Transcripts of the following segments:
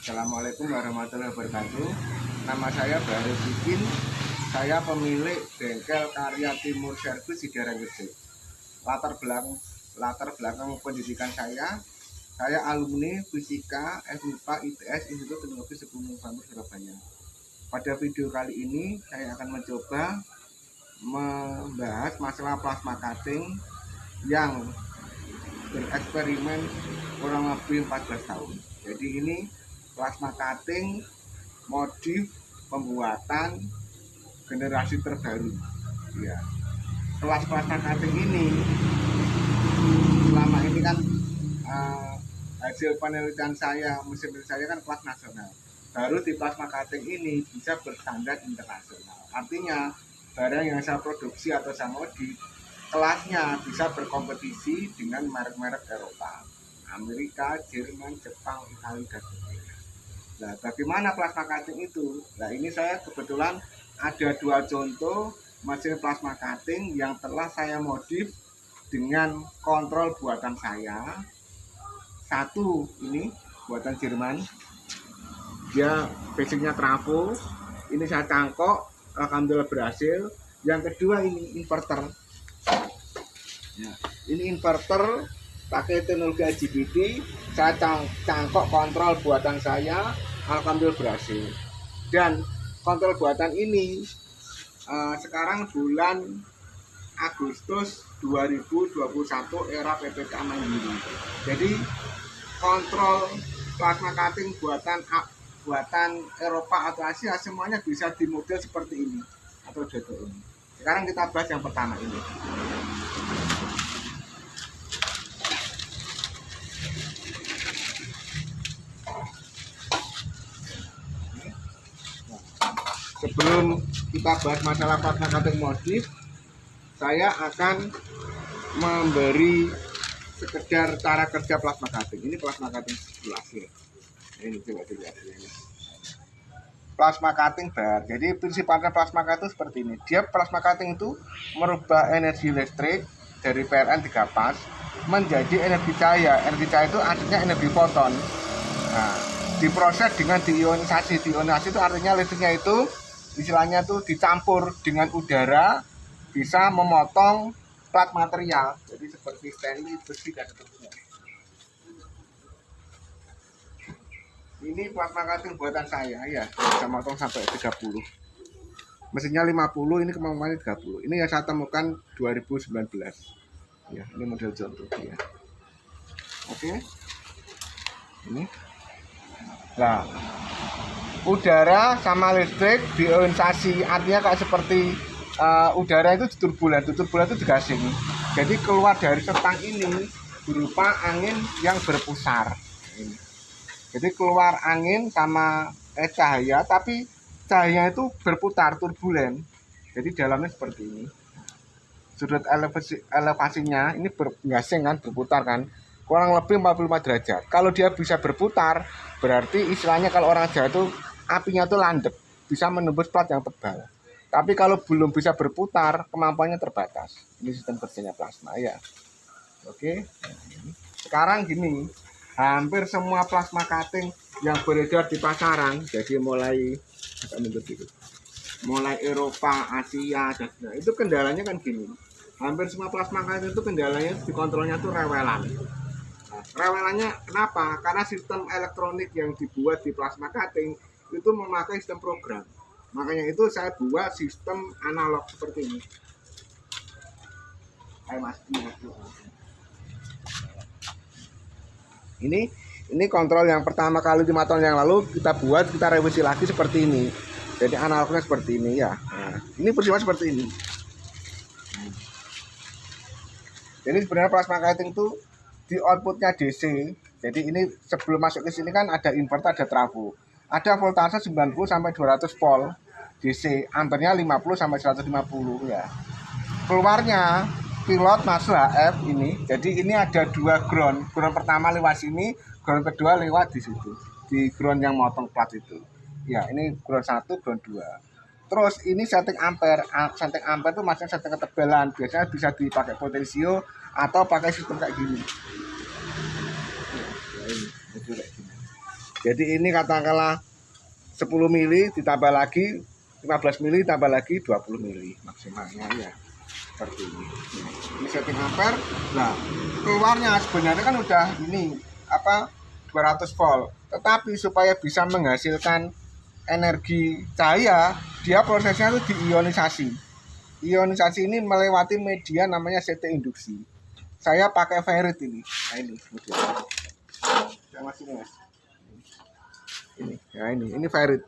Assalamualaikum warahmatullahi wabarakatuh. Nama saya Baru Bikin. Saya pemilik bengkel Karya Timur Servis di daerah Gresik. Latar belakang pendidikan saya alumni Fisika, FMIPA, ITS, Institut Teknologi 10 November Surabaya. Pada video kali ini saya akan mencoba membahas masalah plasma cutting yang bereksperimen kurang lebih 14 tahun. Jadi ini plasma cutting modif pembuatan generasi terbaru. Ya, kelas plasma cutting ini selama ini kan hasil penelitian saya, mesin saya kan kelas nasional. Baru di plasma cutting ini bisa berstandar internasional. Artinya barang yang saya produksi atau saya modif kelasnya bisa berkompetisi dengan merek-merek Eropa, Amerika, Jerman, Jepang, Italia, dan sebagainya. Nah, bagaimana plasma cutting itu? Nah, ini saya kebetulan ada 2 contoh mesin plasma cutting yang telah saya modif dengan kontrol buatan saya. Satu ini buatan Jerman, dia basicnya trafo, ini saya cangkok, alhamdulillah berhasil. Yang kedua ini inverter. Ya, ini inverter pakai teknologi IGBT, saya cangkok kontrol buatan saya, alhamdulillah berhasil. Dan kontrol buatan ini sekarang bulan Agustus 2021 era PPKM Mandiri. Jadi kontrol plasma cutting buatan Eropa atau Asia semuanya bisa dimodel seperti ini atau jodoh ini. Sekarang kita bahas yang pertama ini. Sebelum kita bahas masalah plasma cutting modif, saya akan memberi sekedar cara kerja plasma cutting. Ini plasma cutting sebelah ya. Ini coba dilihat ini. Plasma cutting bar. Jadi prinsipnya plasma cutting seperti ini. Dia plasma cutting itu merubah energi listrik dari PLN 3 pas menjadi energi cahaya. Energi cahaya itu artinya energi foton. Nah, diproses dengan diionisasi. Diionisasi itu artinya listriknya itu istilahnya tuh dicampur dengan udara, bisa memotong plat material, jadi seperti stainless, besi, dan seterusnya. Ini plasma cutting buatan saya ya, bisa motong sampai 30. Mesinnya 50, ini kemampuannya 30. Ini yang saya temukan 2019. Ya, ini model contoh ya. Oke. Ini. Nah, udara sama listrik diionisasi, artinya kayak seperti udara itu turbulen itu digasing. Jadi keluar dari setang ini berupa angin yang berpusar. Ini. Jadi keluar angin sama cahaya, tapi cahaya itu berputar turbulen. Jadi dalamnya seperti ini. Sudut elevasinya ini bergasing kan, berputar kan, kurang lebih 45 derajat. Kalau dia bisa berputar, berarti istilahnya kalau orang Jawa itu apinya itu landep, bisa menembus plat yang tebal. Tapi kalau belum bisa berputar, kemampuannya terbatas. Ini sistem kerjanya plasma ya. Oke. Sekarang gini, hampir semua plasma cutting yang beredar di pasaran, jadi mulai Eropa, Asia, dan itu kendalanya kan gini. Hampir semua plasma cutting itu kendalanya dikontrolnya tuh rewelan. Nah, rewelannya kenapa? Karena sistem elektronik yang dibuat di plasma cutting itu memakai sistem program. Makanya itu saya buat sistem analog seperti ini. Ini kontrol yang pertama kali 5 tahun yang lalu kita buat, kita revisi lagi seperti ini. Jadi analognya seperti ini ya. Nah, ini peristiwa seperti ini. Jadi sebenarnya plasma cutting itu di outputnya DC. Jadi ini sebelum masuk ke sini kan ada inverter, ada trafo. Ada voltase 90 sampai 200 volt DC, ampernya 50 sampai 150 ya. Keluarnya pilot masuk HF ini. Jadi ini ada 2 ground. Ground pertama lewat sini, ground kedua lewat di situ. Di ground yang motong plat itu. Ya, ini ground 1, ground 2. Terus ini setting ampere. Setting ampere itu maksudnya setting ketebalan. Biasanya bisa dipakai potensio atau pakai sistem kayak gini. Ya, ini kayak gini. Jadi ini katakanlah 10 mili ditambah lagi 15 mili tambah lagi 20 mili maksimalnya ya. Seperti ini. Ini setting ampere. Nah, keluarnya sebenarnya kan udah ini 200 volt. Tetapi supaya bisa menghasilkan energi cahaya, dia prosesnya itu diionisasi. Ionisasi ini melewati media namanya CT induksi. Saya pakai ferrit ini. Nah ini saya masih mas. Ini ferrit.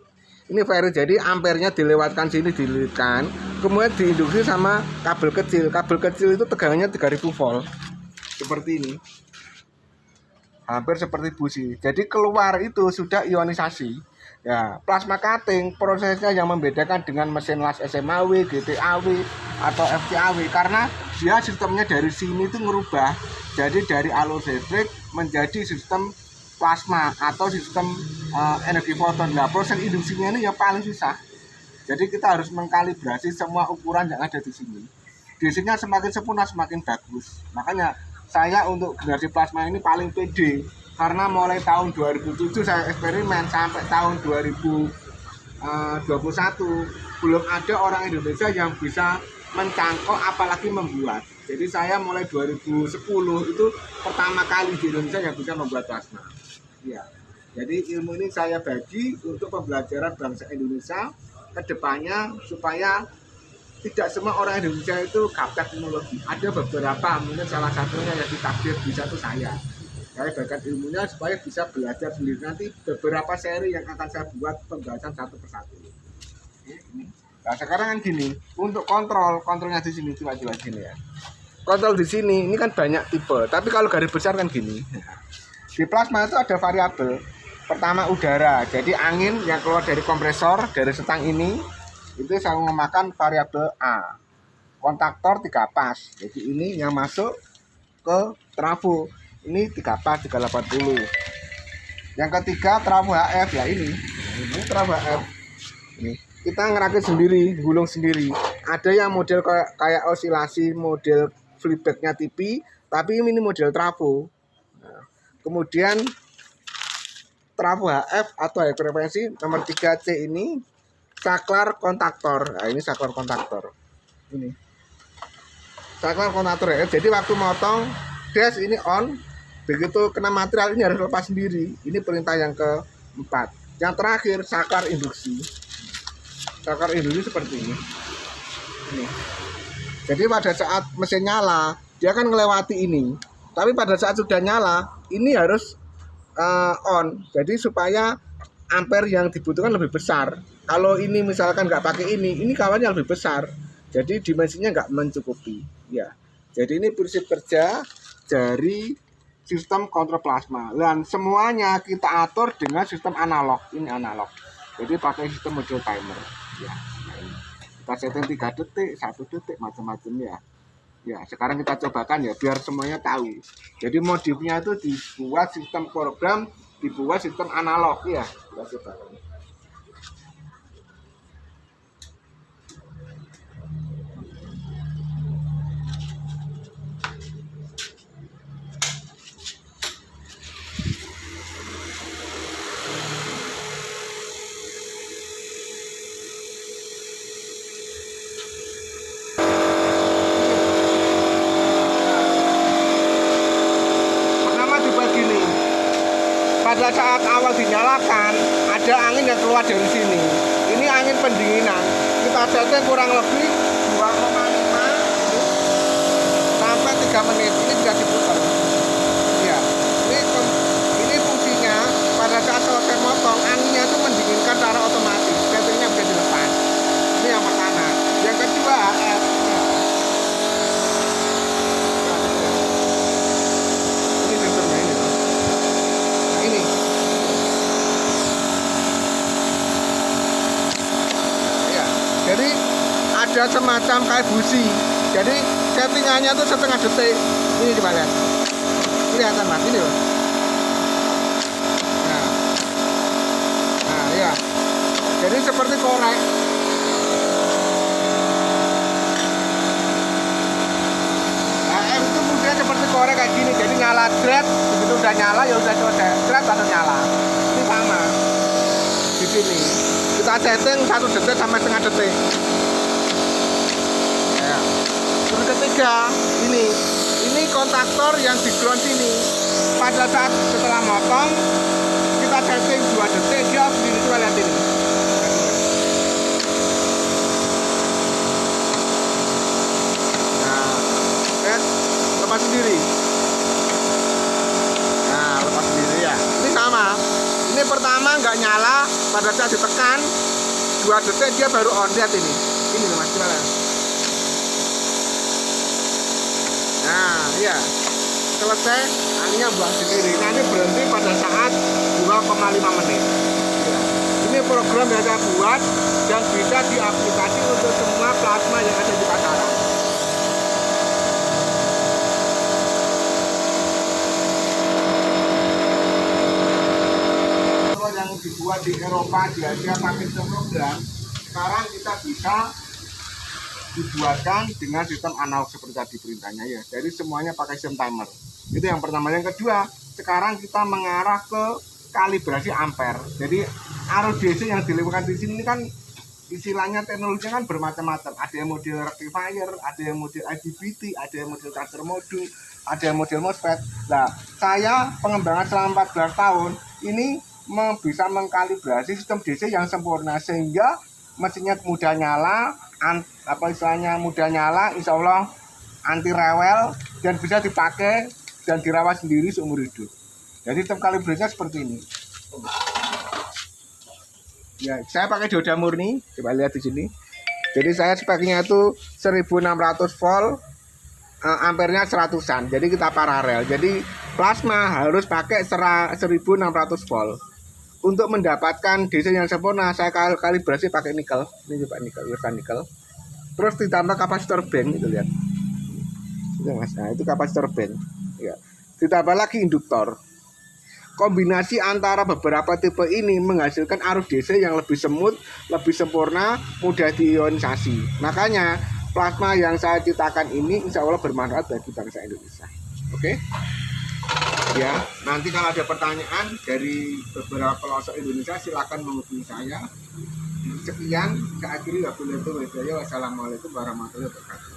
Ini ferrit, jadi ampernya dilewatkan sini, dililitkan, kemudian diinduksi sama kabel kecil. Kabel kecil itu tegangannya 3000 volt. Seperti ini. Hampir seperti busi. Jadi keluar itu sudah ionisasi. Ya, plasma cutting prosesnya yang membedakan dengan mesin las SMAW, GTAW atau FCAW karena dia sistemnya dari sini itu merubah. Jadi dari alur listrik menjadi sistem plasma atau sistem energi foton. Nah, proses induksinya ini yang paling susah. Jadi kita harus mengkalibrasi semua ukuran yang ada di sini. DC-nya semakin sempurna semakin bagus. Makanya saya untuk generasi plasma ini paling pede karena mulai tahun 2007 saya eksperimen sampai tahun 2021 belum ada orang Indonesia yang bisa mencangkok apalagi membuat. Jadi saya mulai 2010 itu pertama kali di Indonesia yang bisa membuat plasma. Ya, jadi ilmu ini saya bagi untuk pembelajaran bangsa Indonesia ke depannya supaya tidak semua orang Indonesia itu gaptek teknologi. Ada beberapa, mungkin salah satunya yang ditakdir bisa itu saya. Saya bagikan ilmunya supaya bisa belajar sendiri. Nanti beberapa seri yang akan saya buat pembahasan satu persatu. Nah sekarang kan gini, untuk kontrolnya di sini coba gini ya. Kontrol di sini, ini kan banyak tipe. Tapi kalau garis besar kan gini. Di plasma itu ada variabel. Pertama udara, jadi angin yang keluar dari kompresor dari setang ini itu saya menggunakan variabel A. Kontaktor 3 pas. Jadi ini yang masuk ke trafo. Ini 3 pas 380. Yang ketiga trafo HF ya ini. Ini trafo HF. Ini kita ngerakit sendiri, gulung sendiri. Ada yang model kayak osilasi, model flipbacknya TV, tapi ini model trafo. Kemudian trafo HF atau high frekuensi nomor 3C ini saklar kontaktor. Nah, ini saklar kontaktor. Ini. Saklar kontaktor ya. Jadi waktu motong dash ini on, begitu kena material ini harus lepas sendiri. Ini perintah yang keempat. Yang terakhir saklar induksi. Saklar induksi seperti ini. Ini. Jadi pada saat mesin nyala, dia akan melewati ini. Tapi pada saat sudah nyala, ini harus on. Jadi supaya ampere yang dibutuhkan lebih besar. Kalau ini misalkan nggak pakai ini kawannya lebih besar. Jadi dimensinya nggak mencukupi. Ya. Jadi ini prinsip kerja dari sistem kontrol plasma. Dan semuanya kita atur dengan sistem analog. Ini analog. Jadi pakai sistem modul timer. Ya. Kita setting 3 detik, 1 detik, macam-macam ya. Ya, sekarang kita cobakan ya biar semuanya tahu. Jadi modifnya itu dibuat sistem program, dibuat sistem analog ya. Kita cobakan. Pada saat awal dinyalakan ada angin yang keluar dari sini. Ini angin pendinginan. Kita setting kurang lebih 2,5 sampai 3 menit. Ini bisa diputar. Ya, ini fungsinya pada saat selesai motong anginnya itu mendinginkan secara otomatis. Settingnya bisa dilepas. Ini yang pertama. Yang kedua HF. Jadi ada semacam kayak busi. Jadi settingannya tuh setengah detik. Ini coba lihat. Kelihatan mas, ini loh. Nah ya. Jadi seperti korek. Nah itu fungsinya seperti korek kayak gini. Jadi nyala jret, begitu udah nyala ya udah selesai. Jret atau nyala. Ini sama. sini. Kita setting 1 detik sampai setengah detik. Ya. Terus ketiga, ini kontaktor yang di ground sini. Pada saat setelah motong, kita setting 2 detik, dia sendiri. Coba lihat ini. Nah, lihat, lepas sendiri. Nah, lepas sendiri ya. Ini sama. Ini pertama nggak nyala, pada saat ditekan 2 detik dia baru on. Lihat ini. Ini Mas, coba lihat. Nah, iya. Selesai, aninya buang sendiri. Nanti berhenti pada saat 2,5 menit. Ya. Ini program yang saya buat dan bisa diaplikasi untuk semua plasma yang ada di pasaran. Kalau yang dibuat di Eropa, di Asia pakai program, sekarang kita bisa dibuatkan dengan sistem analog seperti tadi perintahnya ya. Jadi semuanya pakai sistem timer. Itu yang pertama. Yang kedua, sekarang kita mengarah ke kalibrasi ampere. Jadi arus DC yang dilakukan di sini kan istilahnya teknologinya kan bermacam-macam. Ada yang model rectifier, ada yang model IGBT, ada yang model transfer modul, ada yang model MOSFET. Nah, saya pengembangan selama 14 tahun ini bisa mengkalibrasi sistem DC yang sempurna sehingga mesinnya mudah nyala, mudah nyala, insya Allah anti rewel dan bisa dipakai dan dirawat sendiri seumur hidup. Jadi sistem kalibrasinya seperti ini. Ya, saya pakai dioda murni, coba lihat di sini. Jadi saya speknya itu 1600 volt, ampernya 100-an. Jadi kita paralel. Jadi plasma harus pakai 1600 volt. Untuk mendapatkan DC yang sempurna, saya kalibrasi pakai nikel. Ini coba nikel, wirtan nikel. Terus ditambah kapasitor bank, itu lihat. Itu Mas, nah itu kapasitor bank. Ya. Ditambah lagi induktor. Kombinasi antara beberapa tipe ini menghasilkan arus DC yang lebih semut, lebih sempurna, mudah diionisasi. Makanya plasma yang saya ciptakan ini insya Allah bermanfaat bagi bangsa Indonesia. Oke? Ya, nanti kalau ada pertanyaan dari beberapa pelosok Indonesia silakan menghubungi saya. Sekian, saya akhiri wabillahi taufiq. Wassalamualaikum warahmatullahi wabarakatuh.